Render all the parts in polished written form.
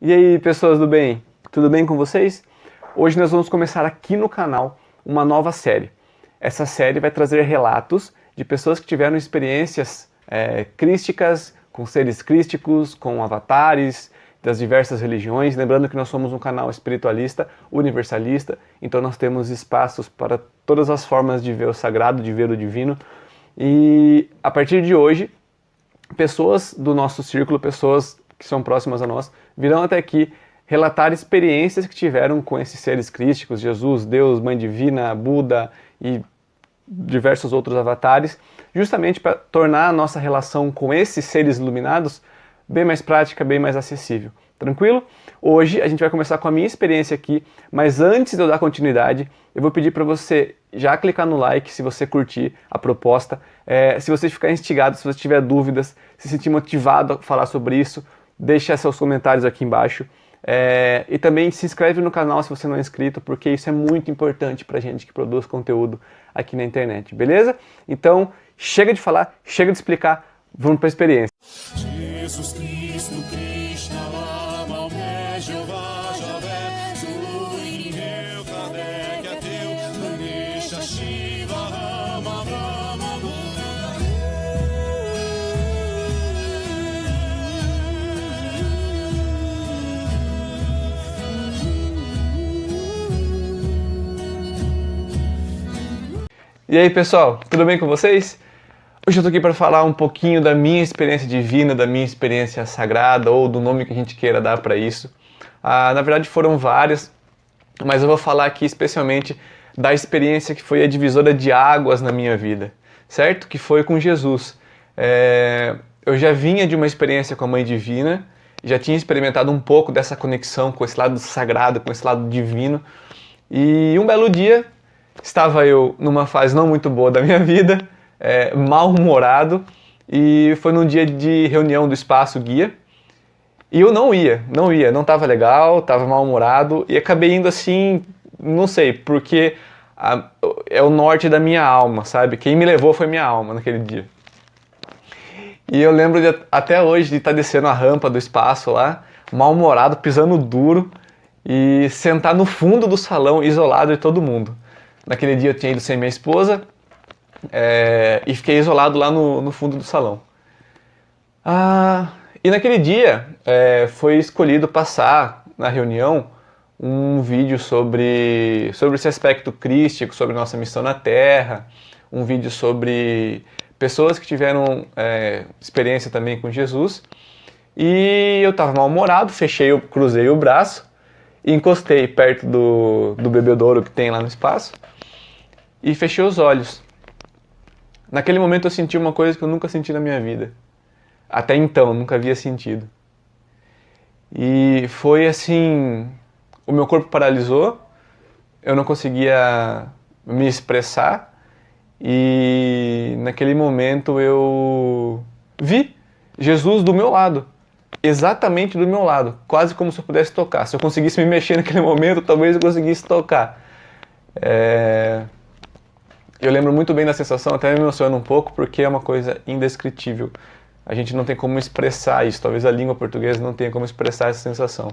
E aí, pessoas do bem, tudo bem com vocês? Hoje nós vamos começar aqui no canal uma nova série. Essa série vai trazer relatos de pessoas que tiveram experiências crísticas, com seres crísticos, com avatares das diversas religiões. Lembrando que nós somos um canal espiritualista, universalista, então nós temos espaços para todas as formas de ver o sagrado, de ver o divino. E a partir de hoje, pessoas do nosso círculo, pessoas que são próximas a nós, virão até aqui relatar experiências que tiveram com esses seres crísticos, Jesus, Deus, Mãe Divina, Buda e diversos outros avatares, justamente para tornar a nossa relação com esses seres iluminados bem mais prática, bem mais acessível. Tranquilo? Hoje a gente vai começar com a minha experiência aqui, mas antes de eu dar continuidade, eu vou pedir para você já clicar no like se você curtir a proposta, se você ficar instigado, se você tiver dúvidas, se sentir motivado a falar sobre isso, deixa seus comentários aqui embaixo. E também se inscreve no canal se você não é inscrito, porque isso é muito importante pra gente que produz conteúdo aqui na internet, beleza? Então, chega de falar, chega de explicar, vamos pra experiência. Jesus Cristo, Krishna, Lama, Omé, Jeová, Javé, Zulu, Inheu, Kardec, Ateu, Ganesha, Shiva, Rama, Brahma, E aí, pessoal, tudo bem com vocês? Hoje eu tô aqui para falar um pouquinho da minha experiência divina, da minha experiência sagrada, ou do nome que a gente queira dar para isso. Na verdade foram várias, mas eu vou falar aqui especialmente da experiência que foi a divisora de águas na minha vida, certo? Que foi com Jesus. Eu já vinha de uma experiência com a Mãe Divina, já tinha experimentado um pouco dessa conexão com esse lado sagrado, com esse lado divino, e um belo dia estava eu numa fase não muito boa da minha vida, mal-humorado, e foi num dia de reunião do Espaço Guia, e eu não não estava legal, estava mal-humorado, e acabei indo assim, não sei, porque é o norte da minha alma, sabe? Quem me levou foi minha alma naquele dia. E eu lembro até hoje de estar descendo a rampa do espaço lá, mal-humorado, pisando duro, e sentar no fundo do salão, isolado de todo mundo. Naquele dia eu tinha ido sem minha esposa, e fiquei isolado lá no fundo do salão. E naquele dia foi escolhido passar na reunião um vídeo sobre esse aspecto crístico, sobre nossa missão na Terra, um vídeo sobre pessoas que tiveram experiência também com Jesus. E eu estava mal-humorado, cruzei o braço, encostei perto do bebedouro que tem lá no espaço e fechei os olhos. Naquele momento eu senti uma coisa que eu nunca senti na minha vida. Até então, nunca havia sentido. E foi assim, o meu corpo paralisou, eu não conseguia me expressar e naquele momento eu vi Jesus do meu lado, exatamente do meu lado, quase como se eu pudesse tocar. Se eu conseguisse me mexer naquele momento, talvez eu conseguisse tocar. Eu lembro muito bem da sensação, até me emociona um pouco, porque é uma coisa indescritível. A gente não tem como expressar isso, talvez a língua portuguesa não tenha como expressar essa sensação.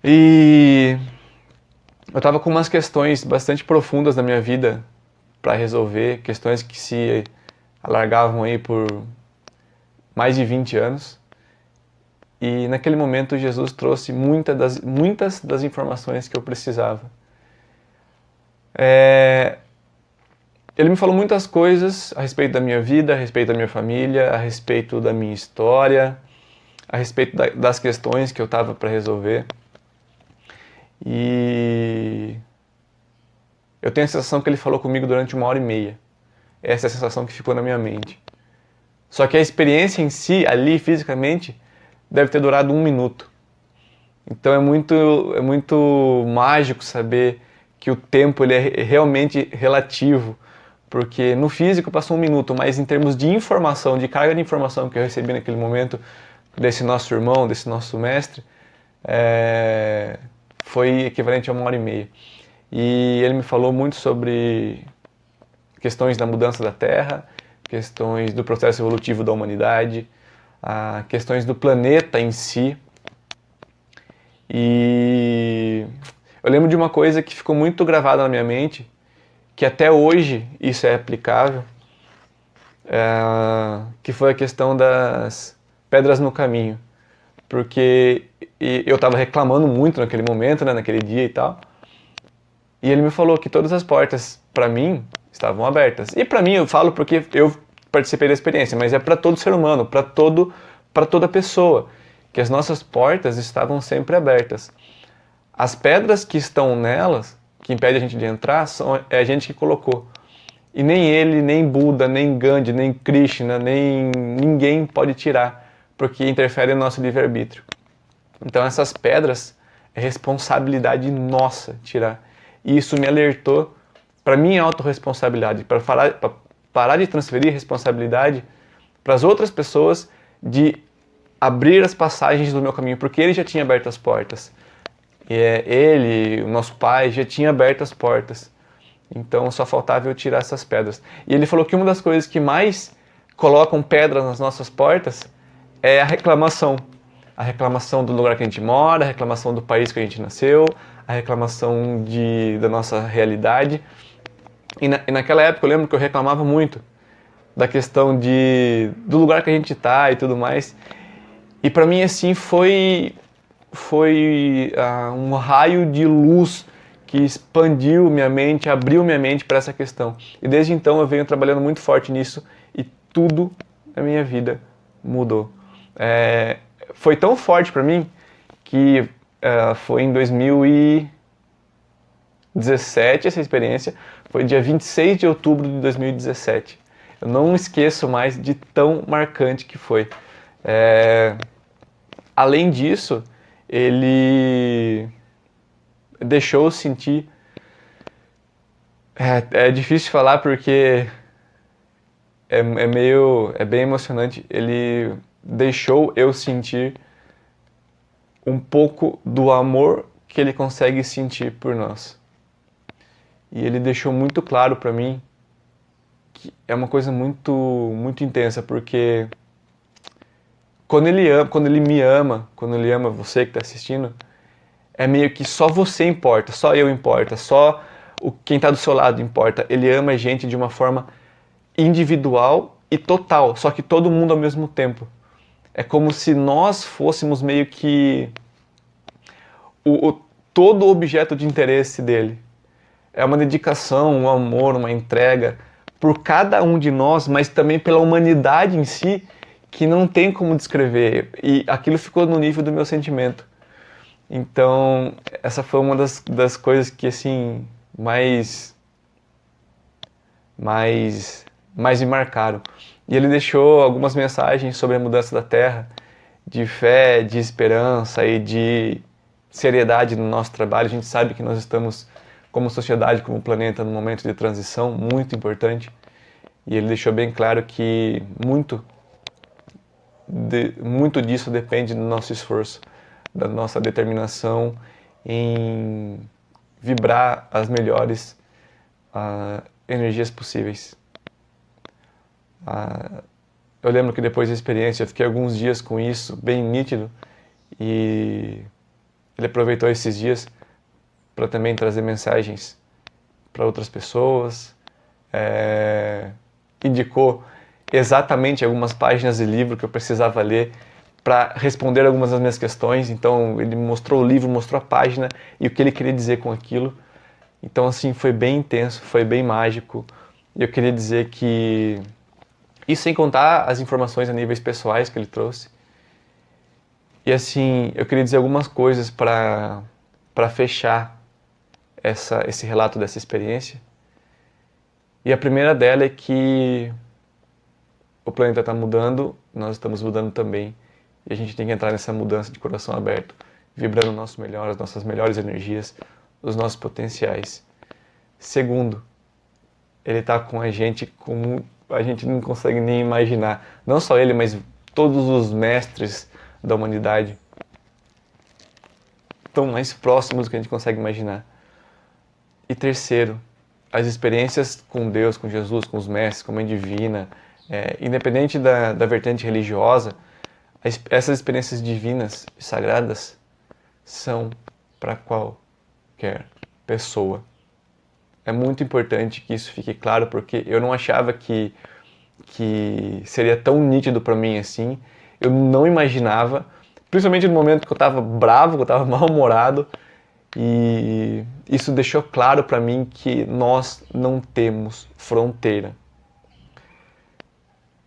E eu estava com umas questões bastante profundas na minha vida para resolver, questões que se alargavam aí por mais de 20 anos. E naquele momento Jesus trouxe muitas das informações que eu precisava. Ele me falou muitas coisas a respeito da minha vida, a respeito da minha família, a respeito da minha história, a respeito das questões que eu estava para resolver. E eu tenho a sensação que ele falou comigo durante 1h30. Essa é a sensação que ficou na minha mente. Só que a experiência em si, ali fisicamente, deve ter durado 1 minuto. Então é muito mágico saber que o tempo ele é realmente relativo, porque no físico passou 1 minuto, mas em termos de informação, de carga de informação que eu recebi naquele momento desse nosso irmão, desse nosso mestre, foi equivalente a 1h30. E ele me falou muito sobre questões da mudança da Terra, questões do processo evolutivo da humanidade, questões do planeta em si, E eu lembro de uma coisa que ficou muito gravada na minha mente, que até hoje isso é aplicável, que foi a questão das pedras no caminho. Porque eu estava reclamando muito naquele momento, né, naquele dia e tal. E ele me falou que todas as portas, para mim, estavam abertas. E para mim, eu falo porque eu participei da experiência, mas é para todo ser humano, para toda pessoa, que as nossas portas estavam sempre abertas. As pedras que estão nelas, que impedem a gente de entrar, é a gente que colocou. E nem ele, nem Buda, nem Gandhi, nem Krishna, nem ninguém pode tirar, porque interfere no nosso livre-arbítrio. Então essas pedras é responsabilidade nossa tirar. E isso me alertou para minha autorresponsabilidade, para parar de transferir responsabilidade para as outras pessoas de abrir as passagens do meu caminho, porque ele já tinha aberto as portas. E ele, o nosso pai, já tinha aberto as portas. Então só faltava eu tirar essas pedras. E ele falou que uma das coisas que mais colocam pedras nas nossas portas é a reclamação. A reclamação do lugar que a gente mora, a reclamação do país que a gente nasceu, a reclamação da nossa realidade. E naquela época eu lembro que eu reclamava muito da questão do lugar que a gente está e tudo mais. E para mim assim foi um raio de luz que expandiu minha mente, abriu minha mente para essa questão. E desde então eu venho trabalhando muito forte nisso e tudo na minha vida mudou. Foi tão forte para mim que foi em 2017 essa experiência, foi dia 26 de outubro de 2017. Eu não esqueço mais de tão marcante que foi. Além disso, ele deixou eu sentir. É difícil falar porque é bem emocionante. Ele deixou eu sentir um pouco do amor que ele consegue sentir por nós. E ele deixou muito claro para mim que é uma coisa muito, muito intensa, porque quando ele me ama, quando ele ama você que está assistindo, é meio que só você importa, só eu importa, só quem está do seu lado importa. Ele ama a gente de uma forma individual e total, só que todo mundo ao mesmo tempo. É como se nós fôssemos meio que todo o objeto de interesse dele. É uma dedicação, um amor, uma entrega por cada um de nós, mas também pela humanidade em si, que não tem como descrever. E aquilo ficou no nível do meu sentimento. Então, essa foi uma das coisas que, assim, mais me marcaram. E ele deixou algumas mensagens sobre a mudança da Terra, de fé, de esperança e de seriedade no nosso trabalho. A gente sabe que nós estamos, como sociedade, como planeta, num momento de transição muito importante. E ele deixou bem claro que muito disso depende do nosso esforço, da nossa determinação em vibrar as melhores energias possíveis. Eu lembro que depois da experiência eu fiquei alguns dias com isso, bem nítido, e ele aproveitou esses dias para também trazer mensagens para outras pessoas, indicou exatamente algumas páginas de livro que eu precisava ler para responder algumas das minhas questões. Então ele mostrou o livro, mostrou a página e o que ele queria dizer com aquilo. Então assim, foi bem intenso, foi bem mágico. E eu queria dizer que, e sem contar as informações a níveis pessoais que ele trouxe. E assim, eu queria dizer algumas coisas para fechar esse relato dessa experiência. E a primeira dela é que o planeta está mudando, nós estamos mudando também. E a gente tem que entrar nessa mudança de coração aberto, vibrando o nosso melhor, as nossas melhores energias, os nossos potenciais. Segundo, ele está com a gente como a gente não consegue nem imaginar. Não só ele, mas todos os mestres da humanidade estão mais próximos do que a gente consegue imaginar. E terceiro, as experiências com Deus, com Jesus, com os mestres, com a Mãe Divina, independente da vertente religiosa, essas experiências divinas e sagradas são para qualquer pessoa. É muito importante que isso fique claro, porque eu não achava que seria tão nítido para mim assim. Eu não imaginava, principalmente no momento que eu estava bravo, que eu estava mal-humorado, e isso deixou claro para mim que nós não temos fronteira.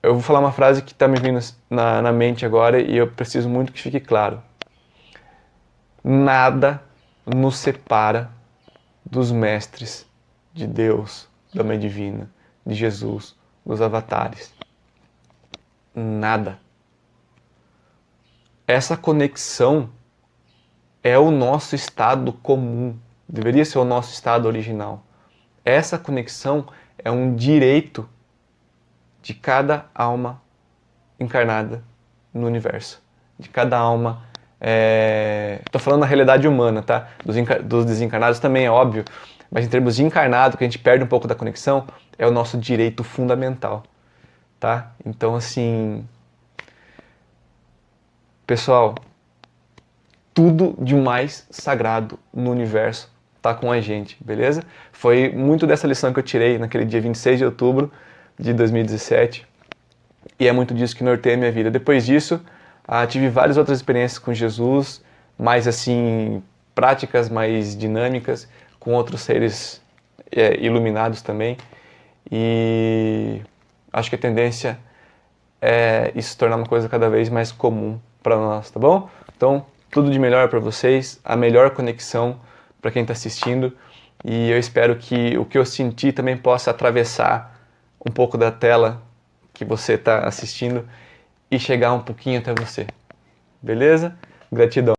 Eu vou falar uma frase que está me vindo na mente agora e eu preciso muito que fique claro. Nada nos separa dos mestres de Deus, da Mãe Divina, de Jesus, dos avatares. Nada. Essa conexão é o nosso estado comum, deveria ser o nosso estado original. Essa conexão é um direito de cada alma encarnada no universo, de cada alma. Estou falando na realidade humana, tá? Dos desencarnados também é óbvio, mas em termos de encarnado, que a gente perde um pouco da conexão, é o nosso direito fundamental, tá? Então, assim, pessoal, tudo de mais sagrado no universo tá com a gente, beleza? Foi muito dessa lição que eu tirei naquele dia 26 de outubro de 2017 e é muito disso que norteia a minha vida. Depois disso, tive várias outras experiências com Jesus, mais assim, práticas, mais dinâmicas, com outros seres iluminados também, e acho que a tendência é isso se tornar uma coisa cada vez mais comum para nós, tá bom? Então, tudo de melhor para vocês, a melhor conexão para quem está assistindo, e eu espero que o que eu senti também possa atravessar um pouco da tela que você está assistindo e chegar um pouquinho até você. Beleza? Gratidão.